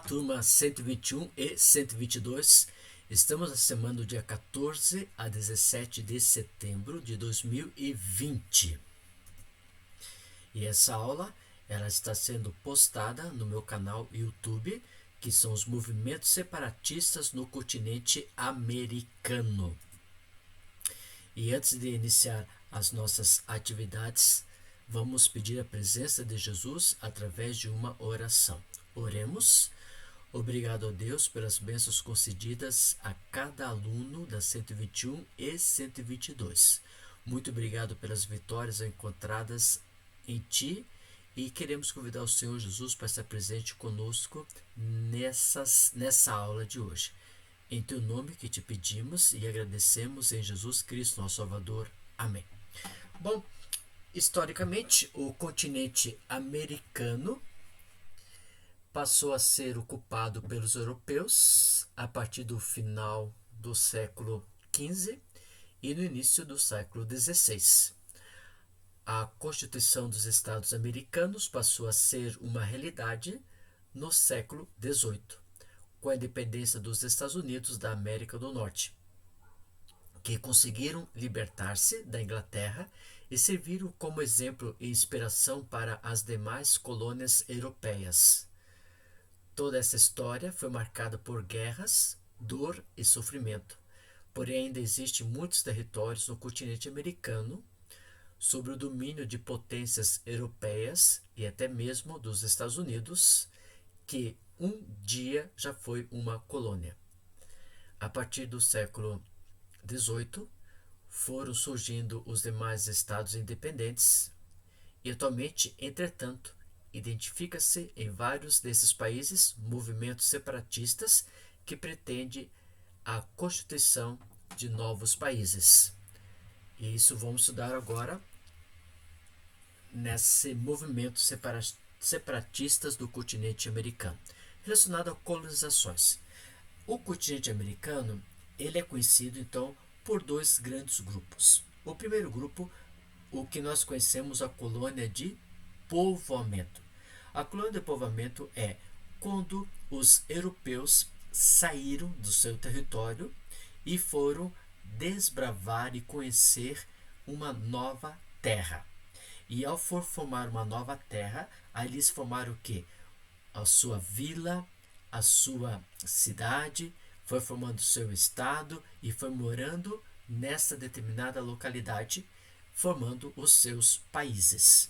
turma 121 e 122. Estamos na semana do dia 14 a 17 de setembro de 2020. E essa aula ela está sendo postada no meu canal YouTube, que são os movimentos separatistas no continente americano. E antes de iniciar as nossas atividades, vamos pedir a presença de Jesus através de uma oração. Oremos. Obrigado a Deus pelas bênçãos concedidas a cada aluno da 121 e 122. Muito obrigado pelas vitórias encontradas em Ti e queremos convidar o Senhor Jesus para estar presente conosco nessa aula de hoje. Em Teu nome que te pedimos e agradecemos em Jesus Cristo, nosso Salvador. Amém. Bom, historicamente, o continente americano passou a ser ocupado pelos europeus a partir do final do século XV e no início do século XVI. A Constituição dos Estados Americanos passou a ser uma realidade no século XVIII, com a independência dos Estados Unidos da América do Norte, que conseguiram libertar-se da Inglaterra e serviram como exemplo e inspiração para as demais colônias europeias. Toda essa história foi marcada por guerras, dor e sofrimento. Porém, ainda existem muitos territórios no continente americano sob o domínio de potências europeias e até mesmo dos Estados Unidos, que um dia já foi uma colônia. A partir do século XVIII, foram surgindo os demais estados independentes e atualmente, entretanto, identifica-se em vários desses países movimentos separatistas que pretendem a constituição de novos países. E isso vamos estudar agora nesse movimento separatistas do continente americano, relacionado a colonizações. O continente americano ele é conhecido então por dois grandes grupos. O primeiro grupo, o que nós conhecemos a colônia de povoamento. A colônia de povoamento é quando os europeus saíram do seu território e foram desbravar e conhecer uma nova terra. E ao formar uma nova terra, aí eles formaram o quê? A sua vila, a sua cidade, foi formando o seu estado e foi morando nessa determinada localidade, formando os seus países.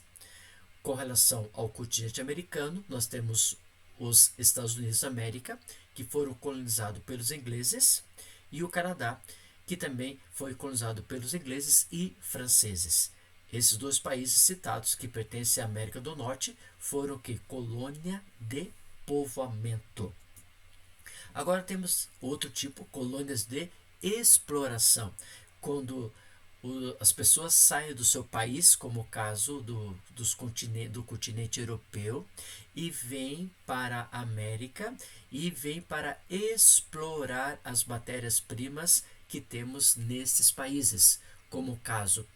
Com relação ao continente americano, nós temos os Estados Unidos da América, que foram colonizados pelos ingleses, e o Canadá, que também foi colonizado pelos ingleses e franceses. Esses dois países citados, que pertencem à América do Norte, foram que colônia de povoamento. Agora temos outro tipo, colônias de exploração, quando as pessoas saem do seu país, como o caso do continente europeu, e vêm para a América e vêm para explorar as matérias-primas que temos nesses países, como o caso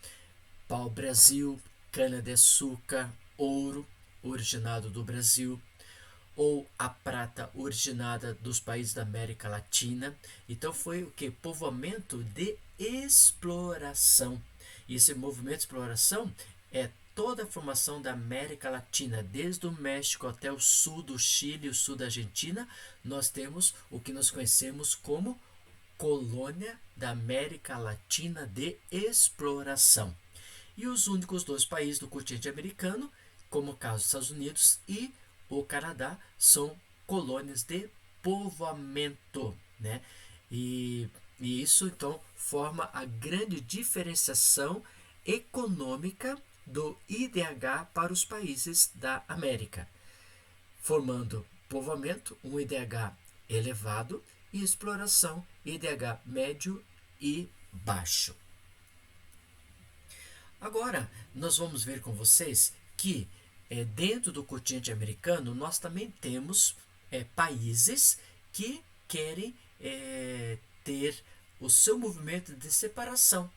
pau-brasil, cana-de-açúcar, ouro originado do Brasil, ou a prata originada dos países da América Latina. Então foi o que? Povoamento de exploração. E esse movimento de exploração é toda a formação da América Latina, desde o México até o sul do Chile, o sul da Argentina. Nós temos o que nós conhecemos como colônia da América Latina de exploração. E os únicos dois países do continente americano, como o caso dos Estados Unidos e o Canadá, são colônias de povoamento, né? E isso então forma a grande diferenciação econômica do IDH para os países da América, formando povoamento, um IDH elevado, e exploração, IDH médio e baixo. Agora, nós vamos ver com vocês que dentro do continente americano, nós também temos países que querem ter o seu movimento de separação.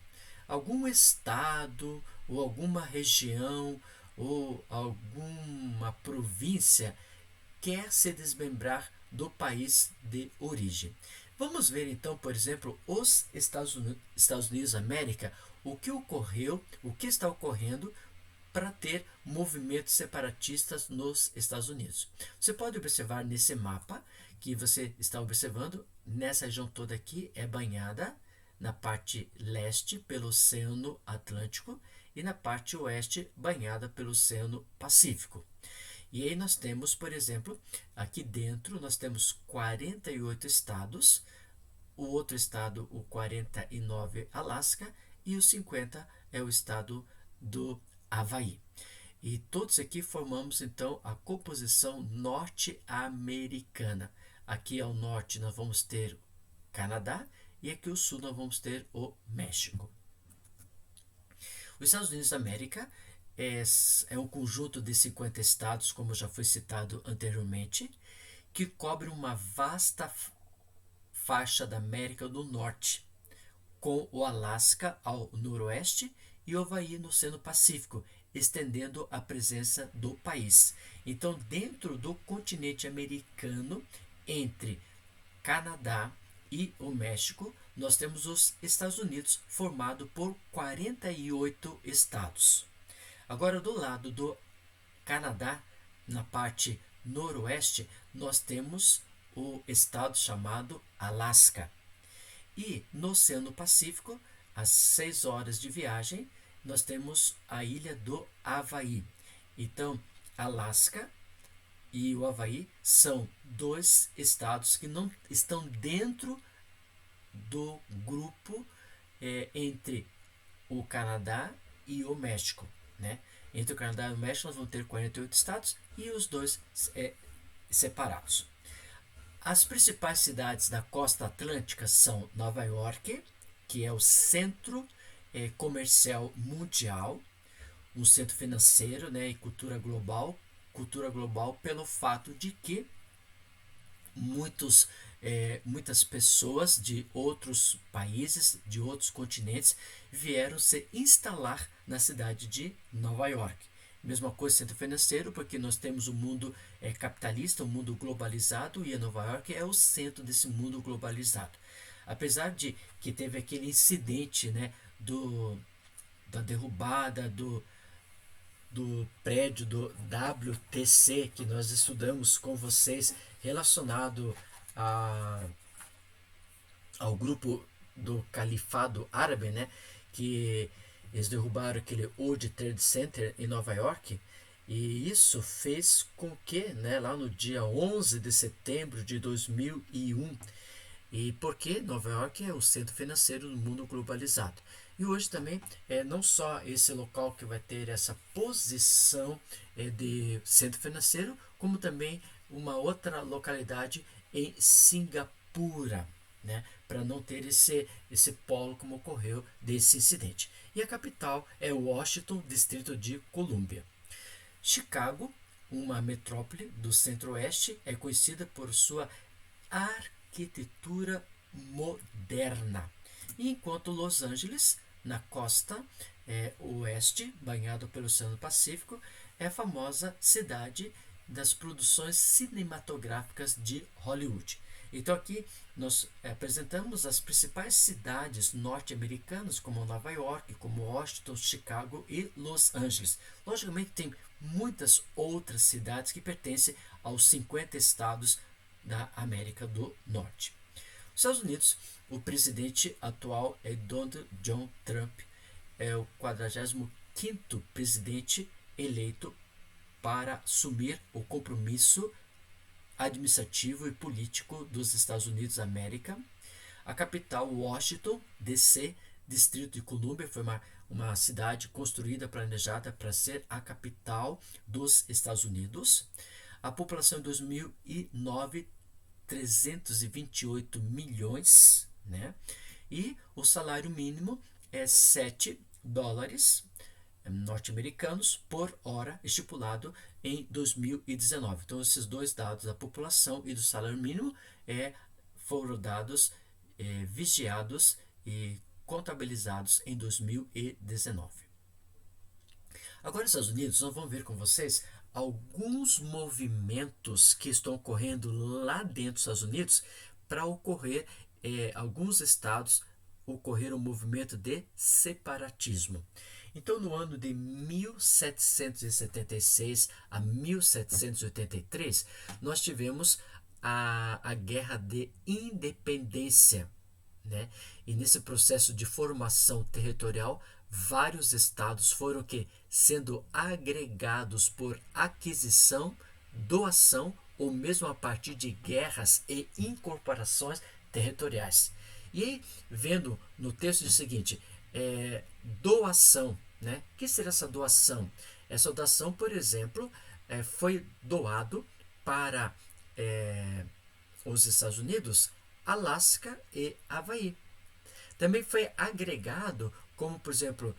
Algum estado, ou alguma região, ou alguma província quer se desmembrar do país de origem. Vamos ver então, por exemplo, os Estados Unidos da América, o que ocorreu, o que está ocorrendo para ter movimentos separatistas nos Estados Unidos. Você pode observar nesse mapa que você está observando, nessa região toda aqui é banhada na parte leste pelo Oceano Atlântico e na parte oeste banhada pelo Oceano Pacífico. E aí nós temos, por exemplo, aqui dentro nós temos 48 estados, o outro estado, o 49, Alasca, e o 50 é o estado do Havaí. E todos aqui formamos então a composição norte-americana. Aqui ao norte nós vamos ter Canadá e aqui ao sul nós vamos ter o México. Os Estados Unidos da América é um conjunto de 50 estados, como já foi citado anteriormente, que cobre uma vasta faixa da América do Norte, com o Alasca ao noroeste e o Havaí no Oceano Pacífico, estendendo a presença do país. Então, dentro do continente americano, entre Canadá e o México, nós temos os Estados Unidos, formado por 48 estados. Agora, do lado do Canadá, na parte noroeste, nós temos o estado chamado Alasca. E no Oceano Pacífico, às 6 horas de viagem, nós temos a ilha do Havaí. Então, Alasca e o Havaí são dois estados que não estão dentro do grupo entre o Canadá e o México, né? Entre o Canadá e o México nós vamos ter 48 estados e os dois separados. As principais cidades da costa atlântica são Nova York, que é o centro comercial mundial, um centro financeiro, né, e cultura global pelo fato de que muitas pessoas de outros países, de outros continentes, vieram se instalar na cidade de Nova York. Mesma coisa, centro financeiro, porque nós temos um mundo capitalista, um mundo globalizado, e a Nova York é o centro desse mundo globalizado. Apesar de que teve aquele incidente, né, da derrubada do prédio do WTC, que nós estudamos com vocês, relacionado ao grupo do Califado Árabe, né, que eles derrubaram aquele World Trade Center em Nova York, e isso fez com que, né, lá no dia 11 de setembro de 2001, e porque Nova York é o centro financeiro do mundo globalizado. E hoje também não só esse local que vai ter essa posição de centro financeiro, como também uma outra localidade em Singapura, né, para não ter esse polo como ocorreu desse incidente. E a capital é Washington, Distrito de Colômbia. Chicago, uma metrópole do centro-oeste, é conhecida por sua arquitetura moderna. E enquanto Los Angeles, na costa oeste, banhado pelo Oceano Pacífico, é a famosa cidade das produções cinematográficas de Hollywood. Então aqui nós apresentamos as principais cidades norte-americanas, como Nova York, como Washington, Chicago e Los Angeles. Logicamente tem muitas outras cidades que pertencem aos 50 estados da América do Norte. Nos Estados Unidos, o presidente atual é Donald John Trump, é o 45º presidente eleito para assumir o compromisso administrativo e político dos Estados Unidos da América. A capital, Washington, D.C., Distrito de Colômbia, foi uma cidade construída, planejada para ser a capital dos Estados Unidos. A população em 2009, 328 milhões, né? E o salário mínimo é $7 norte-americanos por hora, estipulado em 2019. Então, esses dois dados da população e do salário mínimo foram dados vigiados e contabilizados em 2019. Agora, nos Estados Unidos, nós vamos ver com vocês alguns movimentos que estão ocorrendo lá dentro dos Estados Unidos para ocorrer, alguns estados ocorrer um movimento de separatismo. Então, no ano de 1776 a 1783, nós tivemos a Guerra de Independência, né? E nesse processo de formação territorial, vários estados foram sendo agregados por aquisição, doação ou mesmo a partir de guerras e incorporações territoriais. E aí, vendo no texto o seguinte, doação, né? O que seria essa doação? Essa doação, por exemplo, foi doado para os Estados Unidos, Alasca e Havaí. Também foi agregado, como por exemplo,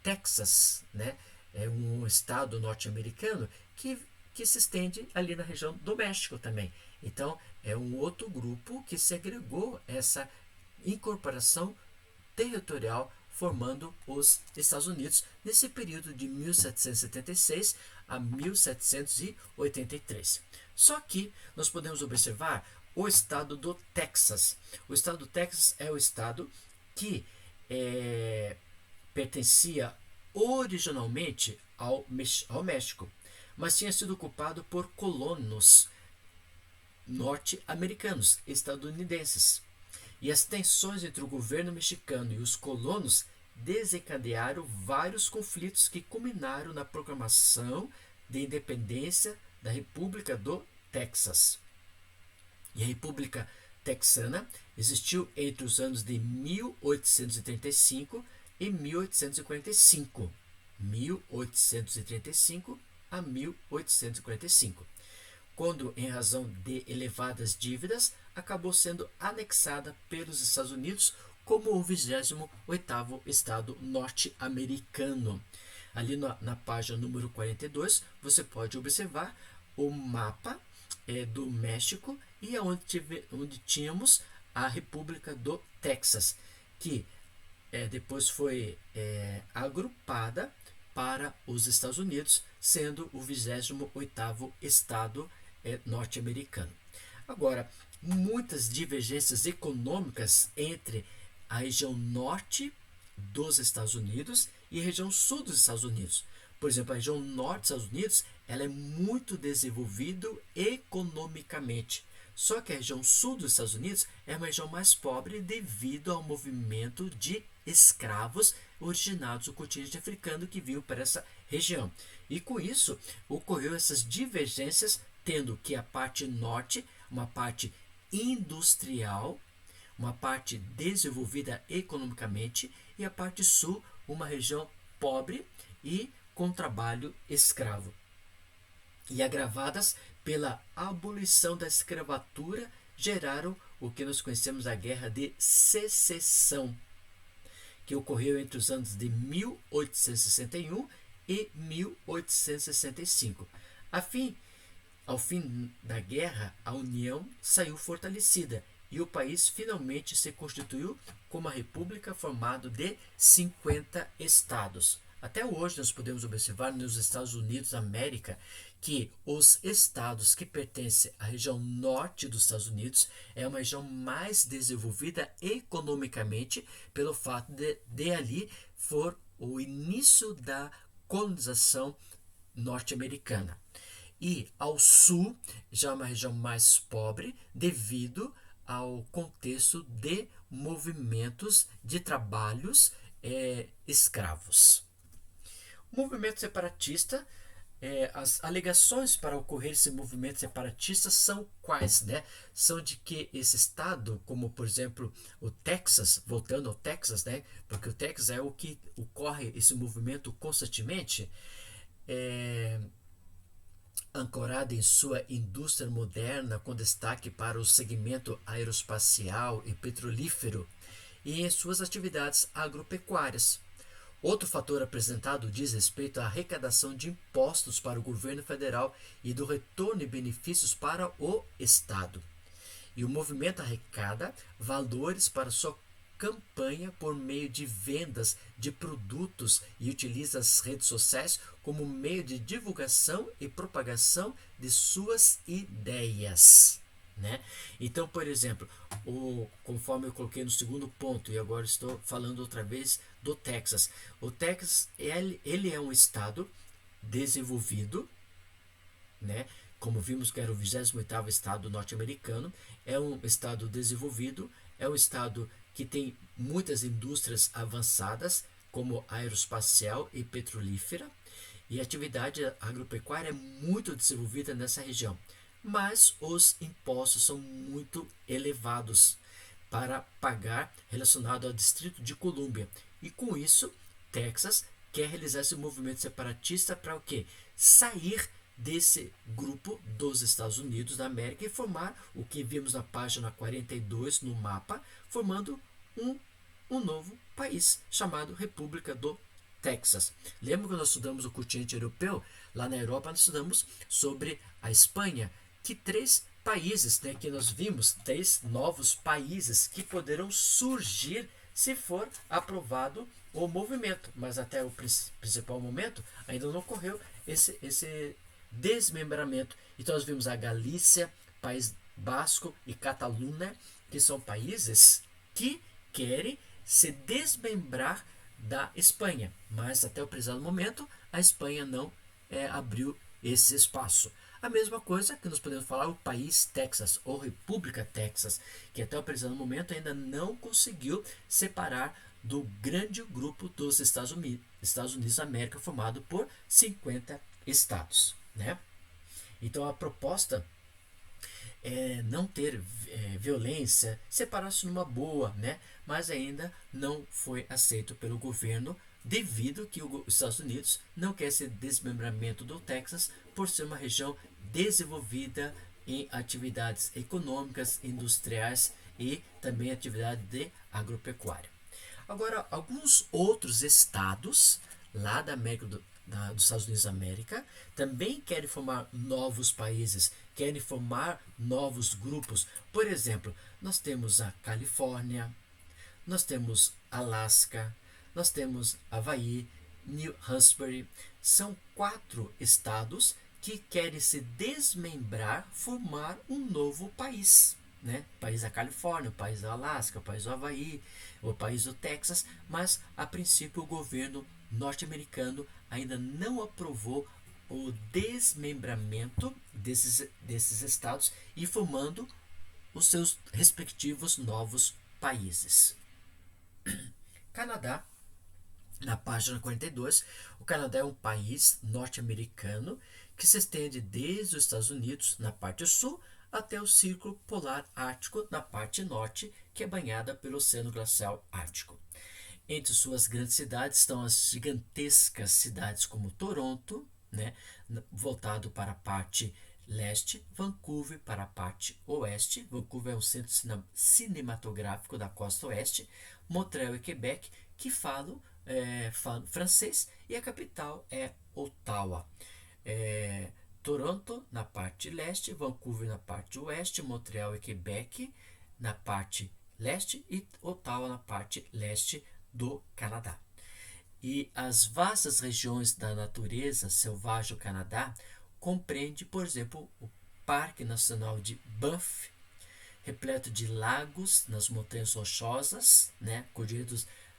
Texas, né? É um estado norte-americano que se estende ali na região do México também. Então, é um outro grupo que se agregou essa incorporação territorial formando os Estados Unidos nesse período de 1776 a 1783. Só que nós podemos observar o estado do Texas. O estado do Texas é o estado que pertencia originalmente ao México, mas tinha sido ocupado por colonos norte-americanos, estadunidenses. E as tensões entre o governo mexicano e os colonos desencadearam vários conflitos que culminaram na proclamação de independência da República do Texas. E a República Texana existiu entre os anos de 1835 e 1845. 1835 a 1845. Quando, em razão de elevadas dívidas, acabou sendo anexada pelos Estados Unidos como o 28º estado norte-americano. Ali na página número 42, você pode observar o mapa do México e onde tínhamos a República do Texas, que depois foi agrupada para os Estados Unidos, sendo o 28º estado norte-americano. Agora, muitas divergências econômicas entre a região norte dos Estados Unidos e a região sul dos Estados Unidos. Por exemplo, a região norte dos Estados Unidos ela é muito desenvolvida economicamente. Só que a região sul dos Estados Unidos é uma região mais pobre devido ao movimento de escravos originados do continente africano que vinham para essa região. E com isso, ocorreu essas divergências, tendo que a parte norte, uma parte industrial, uma parte desenvolvida economicamente, e a parte sul, uma região pobre e com trabalho escravo. E agravadas pela abolição da escravatura, geraram o que nós conhecemos a Guerra de Secessão, que ocorreu entre os anos de 1861 e 1865. Ao fim da guerra, a União saiu fortalecida e o país finalmente se constituiu como uma república formada de 50 estados. Até hoje nós podemos observar nos Estados Unidos da América que os estados que pertencem à região norte dos Estados Unidos é uma região mais desenvolvida economicamente pelo fato de ali for o início da colonização norte-americana. E ao sul já é uma região mais pobre devido ao contexto de movimentos de trabalhos escravos. O movimento separatista, as alegações para ocorrer esse movimento separatista são quais, né? São de que esse estado, como por exemplo o Texas, voltando ao Texas, né? Porque o Texas é o que ocorre esse movimento constantemente, ancorado em sua indústria moderna com destaque para o segmento aeroespacial e petrolífero e em suas atividades agropecuárias. Outro fator apresentado diz respeito à arrecadação de impostos para o governo federal e do retorno de benefícios para o Estado. E o movimento arrecada valores para sua campanha por meio de vendas de produtos e utiliza as redes sociais como meio de divulgação e propagação de suas ideias. Né? Então, por exemplo, conforme eu coloquei no segundo ponto, e agora estou falando outra vez do Texas. O Texas ele é um estado desenvolvido, né? Como vimos que era o 28º estado norte-americano, é um estado desenvolvido, é um estado que tem muitas indústrias avançadas, como aeroespacial e petrolífera, e a atividade agropecuária é muito desenvolvida nessa região. Mas os impostos são muito elevados para pagar relacionado ao Distrito de Colômbia. E com isso, Texas quer realizar esse movimento separatista para o quê? Sair desse grupo dos Estados Unidos da América e formar o que vimos na página 42 no mapa, formando um novo país chamado República do Texas. Lembra que nós estudamos o continente europeu? Lá na Europa nós estudamos sobre a Espanha, que 3 países, né, que nós vimos, 3 novos países que poderão surgir se for aprovado o movimento, mas até o principal momento ainda não ocorreu esse desmembramento. Então nós vimos a Galícia, País Basco e Catalunha, que são países que querem se desmembrar da Espanha, mas até o presente momento a Espanha não abriu esse espaço. A mesma coisa que nós podemos falar o país Texas ou República Texas, que até o presente momento ainda não conseguiu separar do grande grupo dos Estados Unidos da América, formado por 50 estados, né? Então a proposta é não ter violência, separar-se numa boa, né? Mas ainda não foi aceito pelo governo, devido que os Estados Unidos não quer esse desmembramento do Texas por ser uma região desenvolvida em atividades econômicas, industriais e também atividade de agropecuária. Agora, alguns outros estados lá da América dos Estados Unidos da América também querem formar novos países, querem formar novos grupos. Por exemplo, nós temos a Califórnia, nós temos Alasca, nós temos Havaí, New Hampshire. São 4 estados que querem se desmembrar, formar um novo país, né? O país da Califórnia, o país da Alasca, o país do Havaí, o país do Texas, mas a princípio o governo norte-americano ainda não aprovou o desmembramento desses estados e formando os seus respectivos novos países. Canadá, na página 42, o Canadá é um país norte-americano que se estende desde os Estados Unidos, na parte sul, até o Círculo Polar Ártico, na parte norte, que é banhada pelo Oceano Glacial Ártico. Entre suas grandes cidades estão as gigantescas cidades como Toronto, né, voltado para a parte leste, Vancouver para a parte oeste. Vancouver é o centro cinematográfico da costa oeste. Montreal e Quebec, que falam francês, e a capital é Ottawa. Toronto na parte leste, Vancouver na parte oeste, Montreal e Quebec na parte leste e Ottawa na parte leste do Canadá. E as vastas regiões da natureza selvagem do Canadá compreende, por exemplo, o Parque Nacional de Banff, repleto de lagos nas montanhas rochosas, né?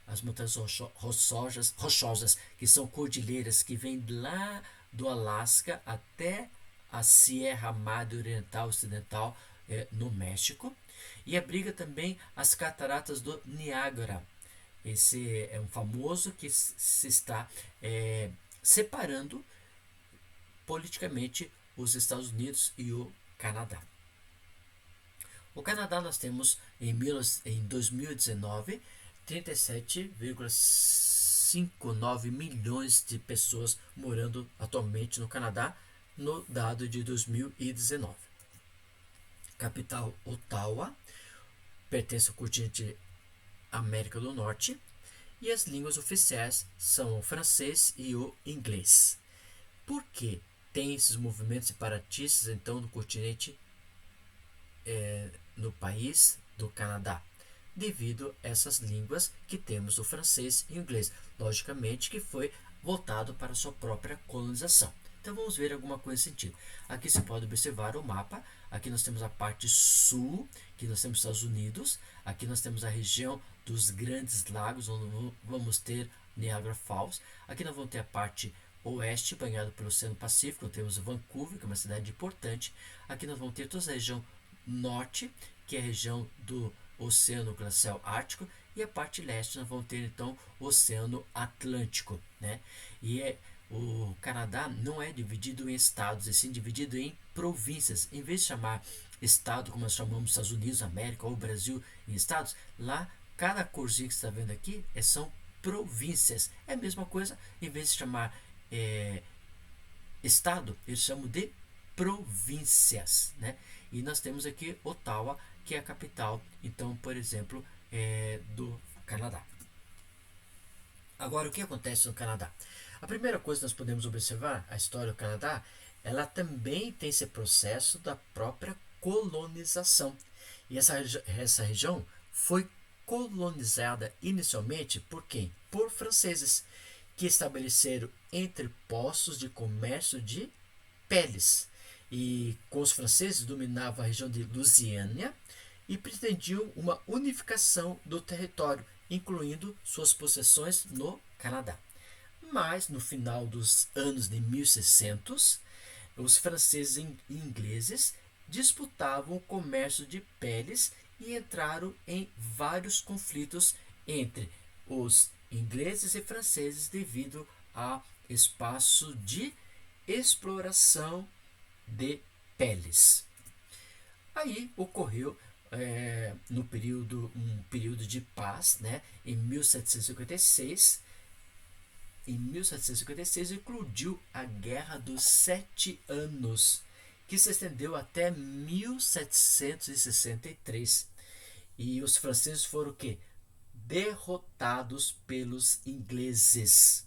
As montanhas rochosas, que são cordilheiras que vêm lá do Alasca até a Sierra Madre Oriental Ocidental no México, e abriga também as cataratas do Niágara. Esse é um famoso que se está separando politicamente os Estados Unidos e o Canadá. O Canadá nós temos em 2019 37,59 milhões de pessoas morando atualmente no Canadá, no dado de 2019. Capital Ottawa, pertence ao continente América do Norte, e as línguas oficiais são o francês e o inglês. Por que tem esses movimentos separatistas então no continente, no país do Canadá? devido a essas línguas que temos, o francês e o inglês. Logicamente que foi voltado para a sua própria colonização. Então vamos ver alguma coisa nesse sentido. Aqui você pode observar o mapa. Aqui nós temos a parte sul, que nós temos os Estados Unidos. Aqui nós temos a região dos Grandes Lagos, onde vamos ter Niagara Falls. Aqui nós vamos ter a parte oeste, banhado pelo Oceano Pacífico. Nós temos Vancouver, que é uma cidade importante. Aqui nós vamos ter toda a região norte, que é a região do Oceano Glacial Ártico. E a parte leste nós vamos ter então o Oceano Atlântico, né? O Canadá não é dividido em estados, é sim dividido em províncias. Em vez de chamar estado, como nós chamamos Estados Unidos, América ou Brasil em estados, lá cada corzinha que você está vendo aqui são províncias. É a mesma coisa, em vez de chamar estado, eles chamam de províncias, né? E nós temos aqui Ottawa, que é a capital, então, por exemplo, do Canadá. Agora, o que acontece no Canadá? A primeira coisa que nós podemos observar, a história do Canadá, ela também tem esse processo da própria colonização. E essa região foi colonizada inicialmente por quem? Por franceses, que estabeleceram entrepostos de comércio de peles. E com os franceses dominavam a região de Louisiana e pretendiam uma unificação do território, incluindo suas possessões no Canadá. Mas, no final dos anos de 1600, os franceses e ingleses disputavam o comércio de peles e entraram em vários conflitos entre os ingleses e franceses devido ao espaço de exploração de peles. Aí ocorreu um período de paz, né, em 1756. Em 1756 eclodiu a Guerra dos 7 Anos, que se estendeu até 1763. E os franceses foram o quê? Derrotados pelos ingleses.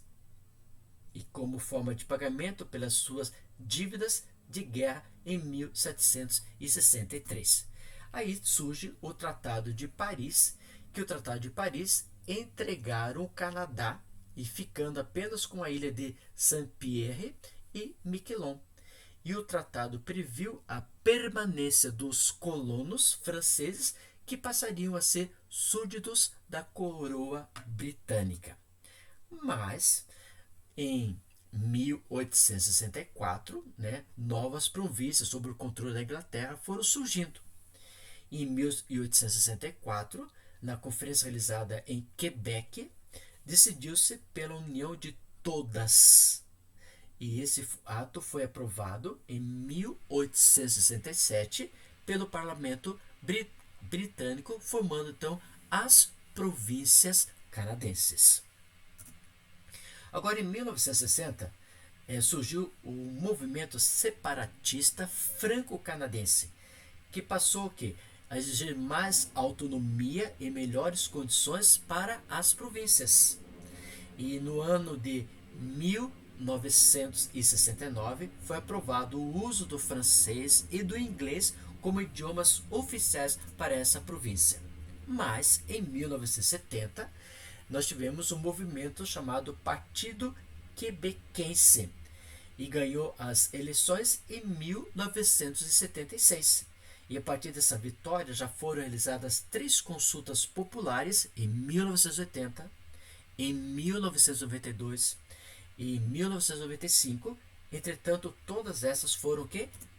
E como forma de pagamento pelas suas dívidas de guerra em 1763. Aí surge o Tratado de Paris, que o Tratado de Paris entregaram o Canadá e ficando apenas com a ilha de Saint-Pierre e Miquelon. E o tratado previu a permanência dos colonos franceses que passariam a ser súditos da coroa britânica. Mas, em 1864, né, novas províncias sob o controle da Inglaterra foram surgindo. Em 1864, na conferência realizada em Quebec, decidiu-se pela união de todas. E esse ato foi aprovado em 1867 pelo parlamento britânico, formando então as províncias canadenses. Agora, em 1960, surgiu o movimento separatista franco-canadense, que passou a exigir mais autonomia e melhores condições para as províncias. E no ano de 1969 foi aprovado o uso do francês e do inglês como idiomas oficiais para essa província. Mas em 1970 nós tivemos um movimento chamado Partido Quebequense e ganhou as eleições em 1976. E a partir dessa vitória já foram realizadas 3 consultas populares em 1980, em 1992 e em 1995. Entretanto, todas essas foram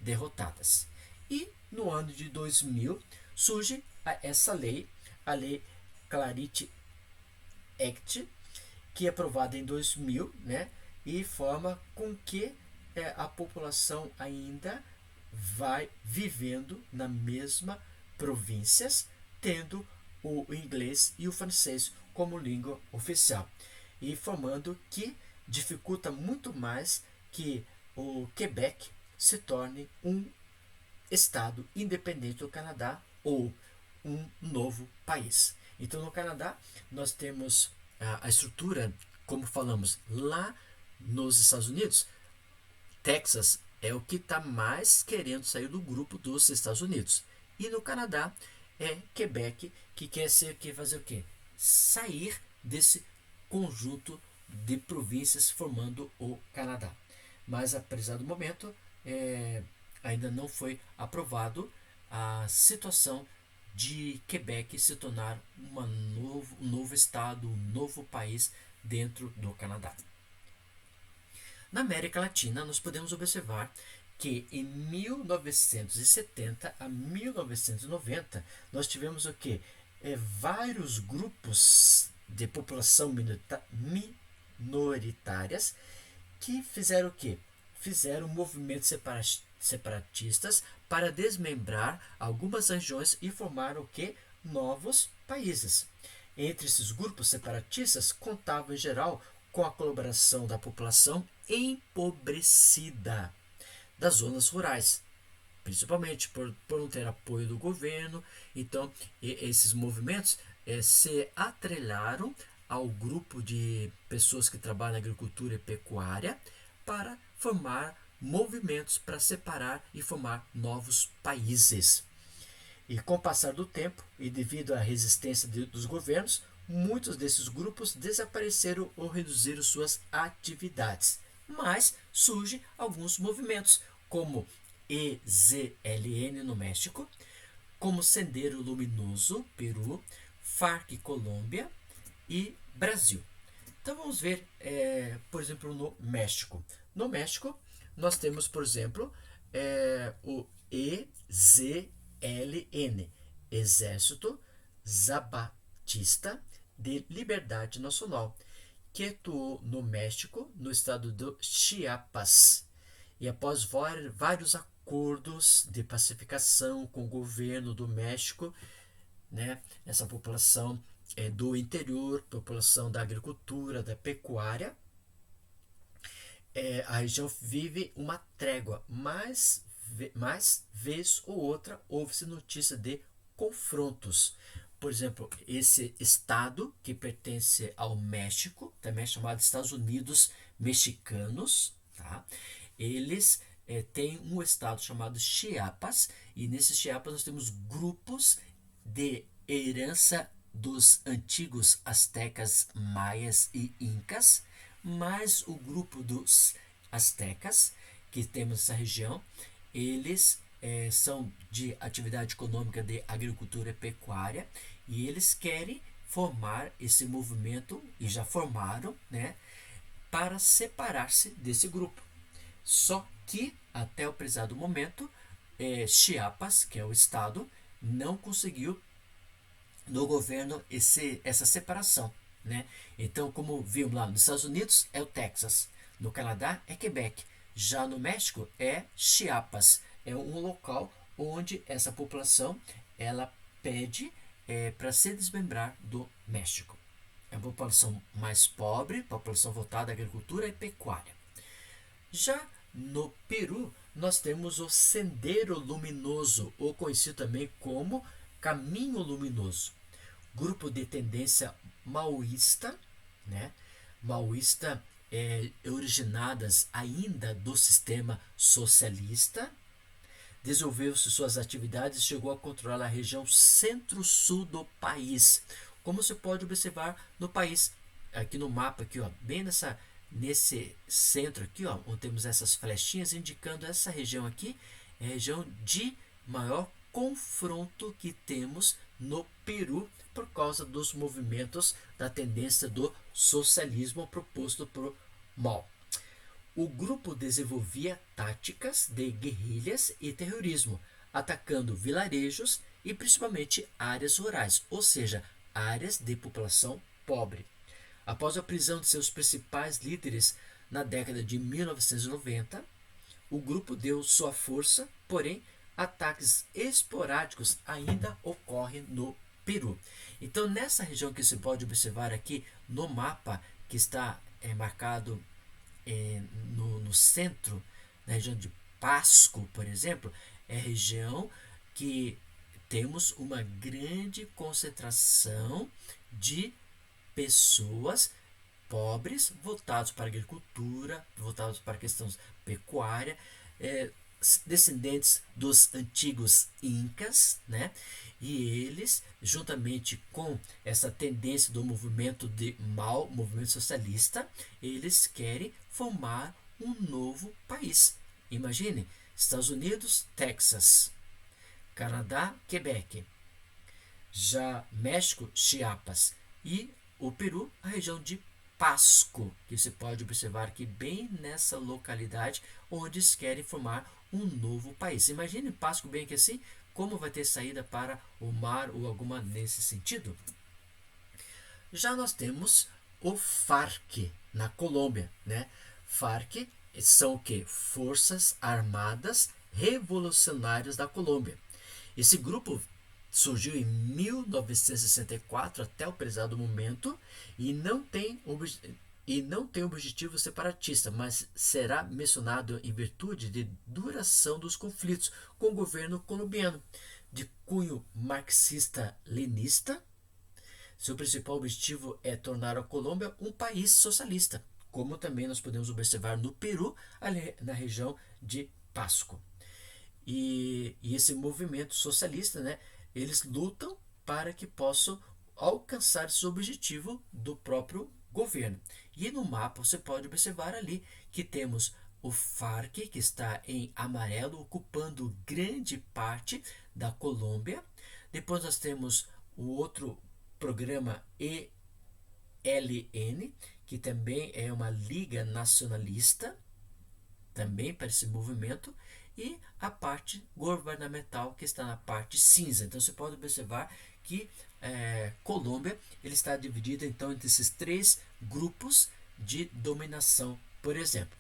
derrotadas. E no ano de 2000 surge essa lei, a Lei Clarity Act, que é aprovada em 2000, né, e forma com que a população ainda vai vivendo na mesma províncias, tendo o inglês e o francês como língua oficial, e formando que dificulta muito mais que o Quebec se torne um estado independente do Canadá ou um novo país. Então, no Canadá, nós temos a estrutura, como falamos, lá nos Estados Unidos. Texas é o que está mais querendo sair do grupo dos Estados Unidos. E no Canadá, é Quebec, que quer ser que fazer o quê? Sair desse conjunto de províncias formando o Canadá. Mas apesar do momento, ainda não foi aprovado a situação de Quebec se tornar um novo estado, um novo país dentro do Canadá. Na América Latina, nós podemos observar que em 1970 a 1990 nós tivemos o que? Vários grupos de população minoritárias que fizeram o quê? Fizeram movimentos separatistas para desmembrar algumas regiões e formar o que? Novos países. Entre esses grupos separatistas contavam em geral com a colaboração da população empobrecida das zonas rurais, principalmente por não ter apoio do governo. Então, esses movimentos se atrelaram ao grupo de pessoas que trabalham na agricultura e pecuária para formar movimentos para separar e formar novos países. E com o passar do tempo, e devido à resistência dos governos, muitos desses grupos desapareceram ou reduziram suas atividades. Mas surgem alguns movimentos, como EZLN no México, como Sendero Luminoso, Peru, FARC Colômbia e Brasil. Então vamos ver, por exemplo, no México. No México, nós temos, por exemplo, o EZLN, Exército Zapatista de Liberdade Nacional, que atuou no México, no estado do Chiapas. E após vários acordos de pacificação com o governo do México, né, essa população do interior, população da agricultura, da pecuária, a região vive uma trégua, mas vez ou outra houve-se notícia de confrontos. Por exemplo, esse estado que pertence ao México, também é chamado Estados Unidos Mexicanos, tá? Eles têm um estado chamado Chiapas, e nesse Chiapas nós temos grupos de herança dos antigos astecas, maias e incas, mais o grupo dos astecas que temos nessa região. Eles são de atividade econômica de agricultura e pecuária, e eles querem formar esse movimento, e já formaram, né, para separar-se desse grupo. Só que, até o prezado momento, Chiapas, que é o estado, não conseguiu no governo essa separação, né? Então, como vimos lá nos Estados Unidos, é o Texas, no Canadá é Quebec, já no México é Chiapas, é um local onde essa população ela pede para se desmembrar do México. É uma população mais pobre, população voltada à agricultura e pecuária. Já no Peru, nós temos o Sendero Luminoso, ou conhecido também como Caminho Luminoso, grupo de tendência maoísta, né? Maoísta originadas ainda do sistema socialista. Desenvolveu-se suas atividades e chegou a controlar a região centro-sul do país. Como você pode observar no país, aqui no mapa, aqui, ó, bem nesse centro aqui, ó, onde temos essas flechinhas indicando essa região aqui, é a região de maior confronto que temos no Peru por causa dos movimentos da tendência do socialismo proposto por Mao. O grupo desenvolvia táticas de guerrilhas e terrorismo, atacando vilarejos e principalmente áreas rurais, ou seja, áreas de população pobre. Após a prisão de seus principais líderes na década de 1990, o grupo deu sua força, porém, ataques esporádicos ainda ocorrem no Peru. Então, nessa região que você pode observar aqui no mapa, que está marcado no centro, na região de Pasco, por exemplo, é a região que temos uma grande concentração de pessoas pobres voltados para a agricultura, voltados para questões pecuária, descendentes dos antigos incas, né? E eles, juntamente com essa tendência do movimento de Mao, movimento socialista, eles querem formar um novo país. Imagine, Estados Unidos, Texas, Canadá, Quebec, já México, Chiapas e o Peru, a região de Pasco, que você pode observar aqui bem nessa localidade onde eles querem formar um novo país. Imagine Pasco bem aqui assim, como vai ter saída para o mar ou alguma nesse sentido. Já nós temos o FARC na Colômbia, né? FARC são o que? Forças Armadas Revolucionárias da Colômbia. Esse grupo surgiu em 1964 até o prezado momento e não tem objetivo separatista, mas será mencionado em virtude de duração dos conflitos com o governo colombiano, de cunho marxista-lenista. Seu principal objetivo é tornar a Colômbia um país socialista, como também nós podemos observar no Peru, ali na região de Pasco. E esse movimento socialista, né, eles lutam para que possam alcançar esse objetivo do próprio governo. E no mapa você pode observar ali que temos o FARC, que está em amarelo, ocupando grande parte da Colômbia. Depois nós temos o outro programa ELN, que também é uma liga nacionalista, também para esse movimento, e a parte governamental, que está na parte cinza. Então você pode observar que Colômbia ele está dividida então entre esses três grupos de dominação, por exemplo.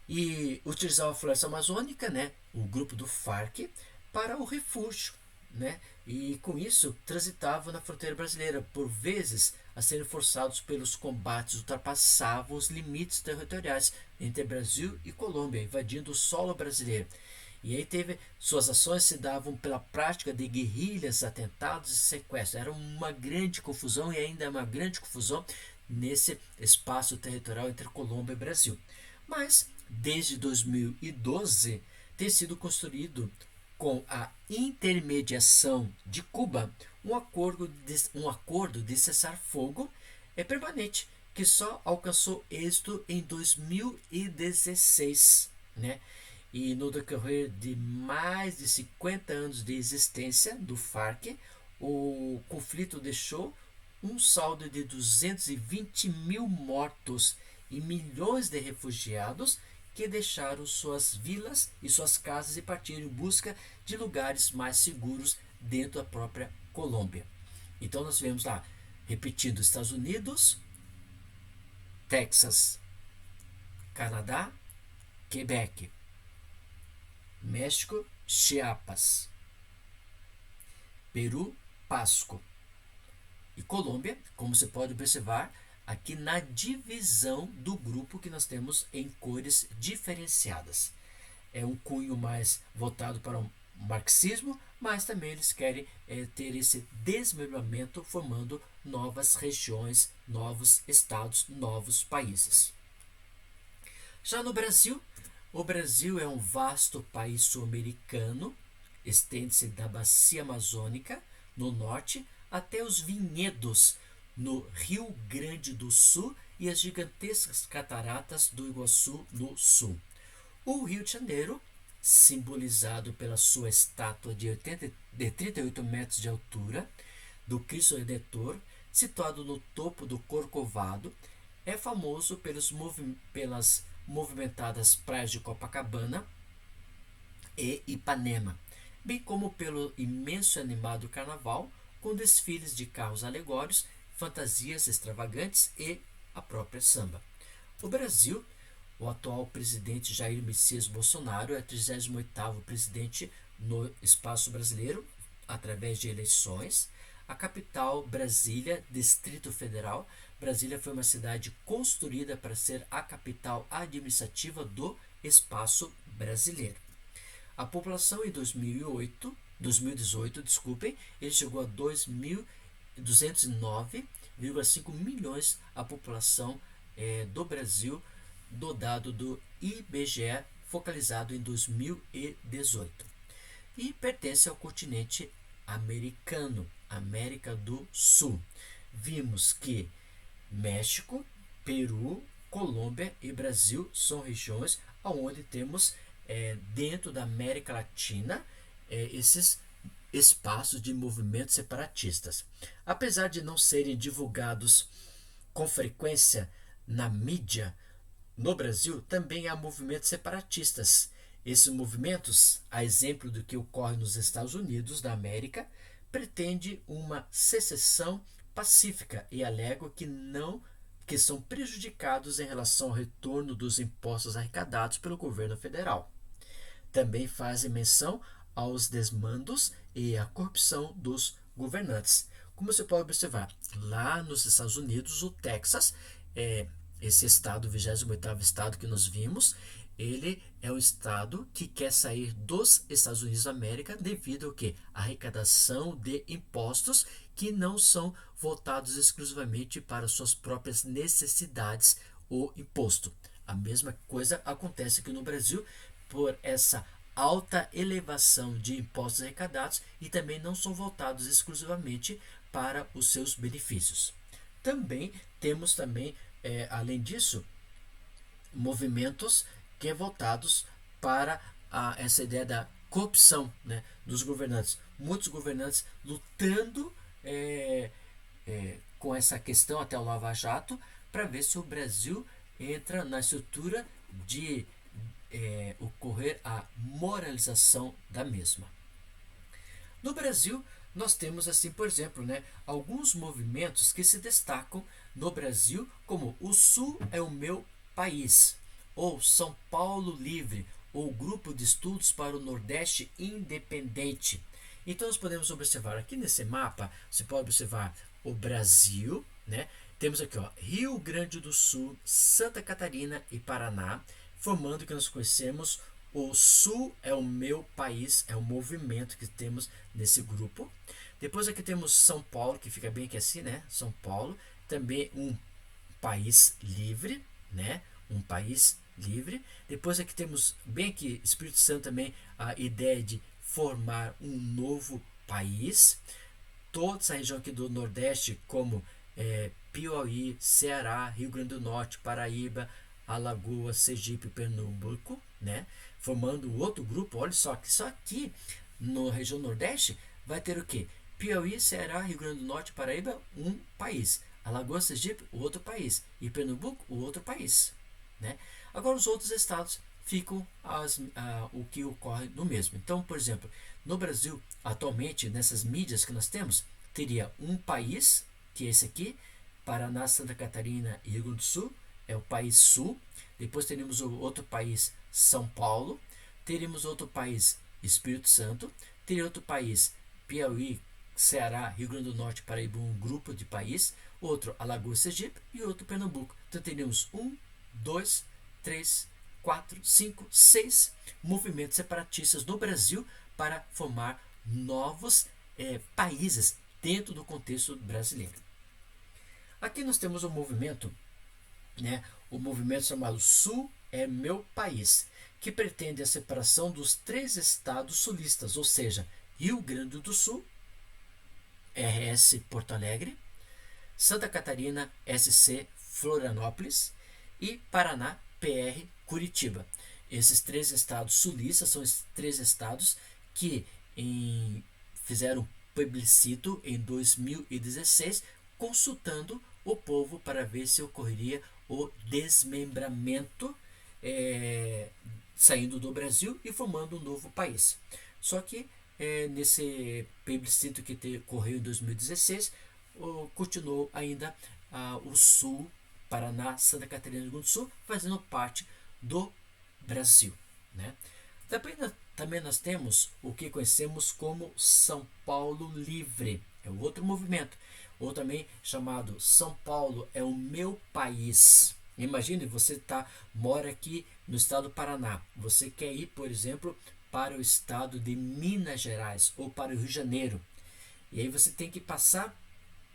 E utilizava a floresta amazônica, né, o grupo do FARC, para o refúgio, né, e com isso transitavam na fronteira brasileira, por vezes a serem forçados pelos combates, ultrapassavam os limites territoriais entre Brasil e Colômbia, invadindo o solo brasileiro. E aí suas ações se davam pela prática de guerrilhas, atentados e sequestros. Era uma grande confusão e ainda é uma grande confusão nesse espaço territorial entre Colômbia e Brasil. Mas desde 2012 tem sido construído, com a intermediação de Cuba, um acordo de cessar-fogo permanente, que só alcançou êxito em 2016, né? E no decorrer de mais de 50 anos de existência do FARC, o conflito deixou um saldo de 220 mil mortos e milhões de refugiados que deixaram suas vilas e suas casas e partiram em busca de lugares mais seguros dentro da própria Colômbia. Então nós vemos lá, repetindo, Estados Unidos, Texas, Canadá, Quebec, México, Chiapas, Peru, Pasco e Colômbia, como você pode observar, aqui na divisão do grupo que nós temos em cores diferenciadas. É um cunho mais voltado para o marxismo, mas também eles querem ter esse desmembramento, formando novas regiões, novos estados, novos países. Já no Brasil, o Brasil é um vasto país sul-americano, estende-se da bacia amazônica, no norte, até os vinhedos, no Rio Grande do Sul e as gigantescas cataratas do Iguaçu no sul. O Rio de Janeiro, simbolizado pela sua estátua de 38 metros de altura, do Cristo Redentor, situado no topo do Corcovado, é famoso pelas movimentadas praias de Copacabana e Ipanema, bem como pelo imenso e animado carnaval, com desfiles de carros alegóricos, fantasias extravagantes e a própria samba. O Brasil, o atual presidente Jair Messias Bolsonaro é o 38º presidente no espaço brasileiro, através de eleições. A capital, Brasília, Distrito Federal. Brasília foi uma cidade construída para ser a capital administrativa do espaço brasileiro. A população em 2018, ele chegou a 209,5 milhões a população do Brasil, do dado do IBGE focalizado em 2018. E pertence ao continente americano, América do Sul. Vimos que México, Peru, Colômbia e Brasil são regiões onde temos, dentro da América Latina, esses espaços de movimentos separatistas. Apesar de não serem divulgados com frequência na mídia, no Brasil também há movimentos separatistas. Esses movimentos, a exemplo do que ocorre nos Estados Unidos da América, pretende uma secessão pacífica e alegam que são prejudicados em relação ao retorno dos impostos arrecadados pelo governo federal. Também fazem menção aos desmandos e à corrupção dos governantes. Como você pode observar, lá nos Estados Unidos, o Texas, esse estado, o 28º estado que nós vimos, ele é um estado que quer sair dos Estados Unidos da América devido ao que? A arrecadação de impostos que não são voltados exclusivamente para suas próprias necessidades ou imposto. A mesma coisa acontece aqui no Brasil por essa alta elevação de impostos arrecadados e também não são voltados exclusivamente para os seus benefícios. Também temos além disso, movimentos que é voltados para essa ideia da corrupção, né, dos governantes. Muitos governantes lutando com essa questão até o Lava Jato para ver se o Brasil entra na estrutura de ocorrer a moralização da mesma. No Brasil, nós temos assim, por exemplo, alguns movimentos que se destacam no Brasil, como o Sul é o meu país, ou São Paulo Livre, ou Grupo de Estudos para o Nordeste Independente. Então nós podemos observar aqui nesse mapa, você pode observar o Brasil, né? Temos aqui, Rio Grande do Sul, Santa Catarina e Paraná, formando o que nós conhecemos o Sul é o meu país, é o movimento que temos nesse grupo. Depois aqui temos São Paulo, que fica bem aqui assim, né? São Paulo, também um país livre, né? Um país livre. Depois aqui temos bem aqui Espírito Santo também, a ideia de formar um novo país. Toda essa região aqui do Nordeste, como Piauí, Ceará, Rio Grande do Norte, Paraíba, Alagoas, Sergipe, Pernambuco, né? Formando outro grupo. Olha só que só aqui na região Nordeste vai ter o quê? Piauí, Ceará, Rio Grande do Norte, Paraíba, um país. Alagoas, Sergipe, outro país. E Pernambuco, o outro país, né? Agora os outros estados ficam o que ocorre no mesmo. Então, por exemplo, no Brasil, atualmente, nessas mídias que nós temos, teria um país, que é esse aqui, Paraná, Santa Catarina e Rio Grande do Sul, é o país Sul. Depois teremos o outro país, São Paulo. Teremos outro país, Espírito Santo. Teria outro país, Piauí, Ceará, Rio Grande do Norte, Paraíba, um grupo de país. Outro, Alagoas, Sergipe e outro, Pernambuco. Então teríamos 1, 2, 3, 4, 5, 6 movimentos separatistas no Brasil para formar novos países dentro do contexto brasileiro. Aqui nós temos um movimento, o movimento chamado Sul é meu país, que pretende a separação dos 3 estados sulistas, ou seja, Rio Grande do Sul, RS Porto Alegre, Santa Catarina, SC Florianópolis e Paraná, PR Curitiba. Esses 3 estados sulistas são os 3 estados que fizeram plebiscito em 2016, consultando o povo para ver se ocorreria o desmembramento, saindo do Brasil e formando um novo país. Só que nesse plebiscito que ocorreu em 2016, continuou ainda o Sul, Paraná, Santa Catarina e Rio Grande do Sul, fazendo parte do Brasil, né? Também nós temos o que conhecemos como São Paulo Livre, é o outro movimento, ou também chamado São Paulo é o meu país. Imagine, você mora aqui no estado do Paraná, você quer ir, por exemplo, para o estado de Minas Gerais ou para o Rio de Janeiro, e aí você tem que passar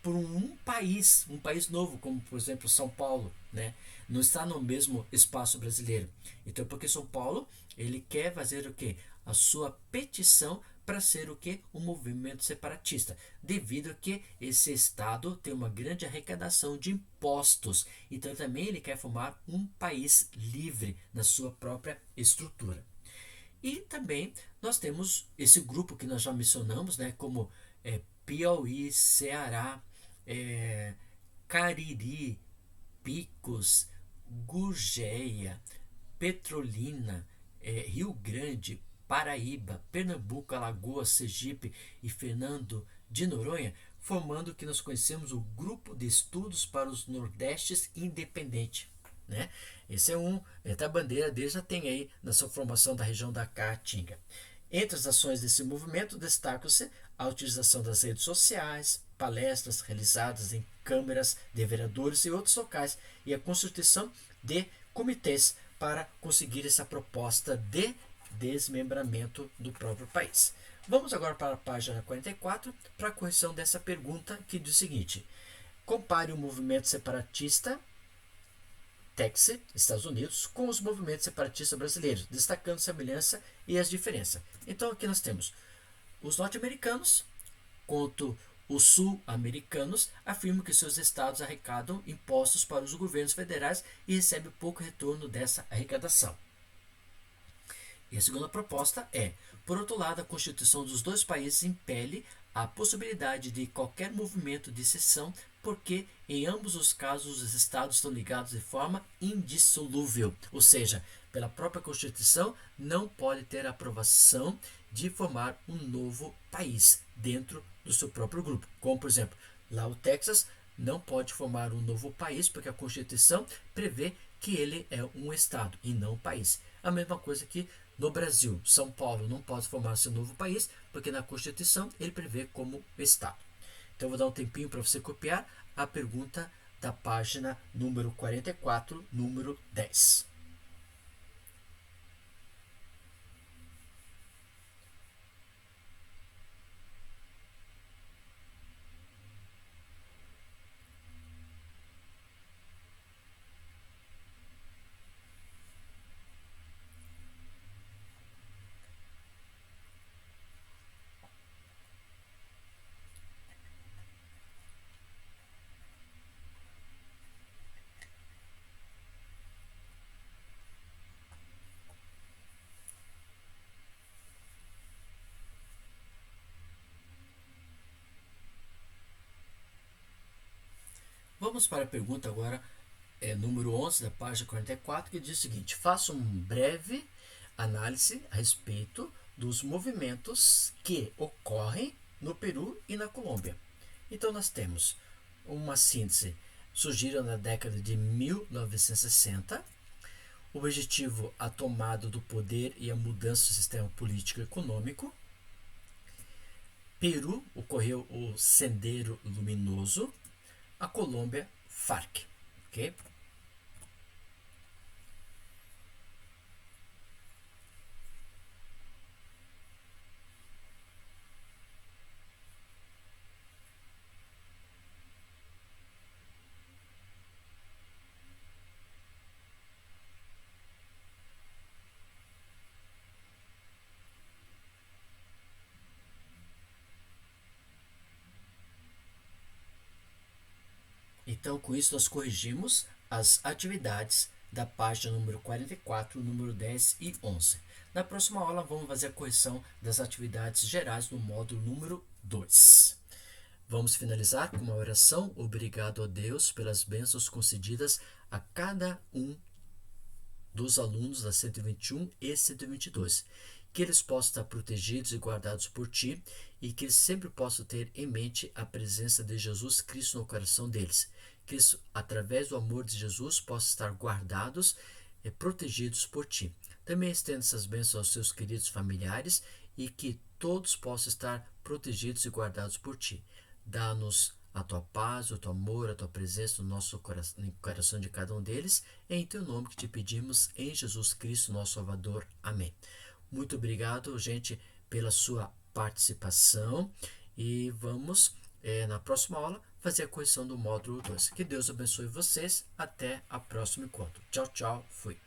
por um país novo, como por exemplo São Paulo, né? Não está no mesmo espaço brasileiro. Então, porque São Paulo, ele quer fazer o quê? A sua petição para ser o quê? Um movimento separatista, devido a que esse estado tem uma grande arrecadação de impostos. Então, também ele quer formar um país livre na sua própria estrutura. E também nós temos esse grupo que nós já mencionamos, né, como Piauí, Ceará, é, Cariri, Picos, Gurjeia, Petrolina, Rio Grande, Paraíba, Pernambuco, Alagoas, Sergipe e Fernando de Noronha, formando o que nós conhecemos o Grupo de Estudos para os Nordestes Independente. Né? Esse é a bandeira dele já tem aí na sua formação da região da Caatinga. Entre as ações desse movimento destacam-se a utilização das redes sociais, palestras realizadas em câmaras de vereadores e outros locais e a constituição de comitês para conseguir essa proposta de desmembramento do próprio país. Vamos agora para a página 44 para a correção dessa pergunta que diz o seguinte: compare o movimento separatista Texas, Estados Unidos, com os movimentos separatistas brasileiros, destacando a semelhança e as diferenças. Então aqui nós temos os norte-americanos, quanto os sul-americanos, afirmam que seus estados arrecadam impostos para os governos federais e recebem pouco retorno dessa arrecadação. E a segunda proposta é, por outro lado, a Constituição dos dois países impele a possibilidade de qualquer movimento de secessão, porque em ambos os casos os estados estão ligados de forma indissolúvel, ou seja, pela própria Constituição não pode ter aprovação de formar um novo país dentro do seu próprio grupo. Como, por exemplo, lá o Texas não pode formar um novo país porque a Constituição prevê que ele é um estado e não um país. A mesma coisa que no Brasil, São Paulo não pode formar seu novo país porque na Constituição ele prevê como estado. Então eu vou dar um tempinho para você copiar a pergunta da página número 44, número 10. Vamos para a pergunta agora, número 11 da página 44, que diz o seguinte: faça uma breve análise a respeito dos movimentos que ocorrem no Peru e na Colômbia. Então nós temos uma síntese: surgiram na década de 1960, o objetivo a tomada do poder e a mudança do sistema político e econômico. Peru ocorreu o Sendero Luminoso, a Colômbia, FARC. Ok? Então, com isso, nós corrigimos as atividades da página número 44, número 10 e 11. Na próxima aula, vamos fazer a correção das atividades gerais no módulo número 2. Vamos finalizar com uma oração. Obrigado a Deus pelas bênçãos concedidas a cada um dos alunos da 121 e 122. Que eles possam estar protegidos e guardados por Ti e que eles sempre possam ter em mente a presença de Jesus Cristo no coração deles. Que eles, através do amor de Jesus, possam estar guardados e protegidos por Ti. Também estenda essas bênçãos aos seus queridos familiares e que todos possam estar protegidos e guardados por Ti. Dá-nos a Tua paz, o Teu amor, a Tua presença no nosso coração, no coração de cada um deles. É em Teu nome que Te pedimos, em Jesus Cristo, nosso Salvador. Amém. Muito obrigado, gente, pela sua participação e vamos, na próxima aula, fazer a correção do módulo 2. Que Deus abençoe vocês. Até a próximo encontro. Tchau, tchau. Fui.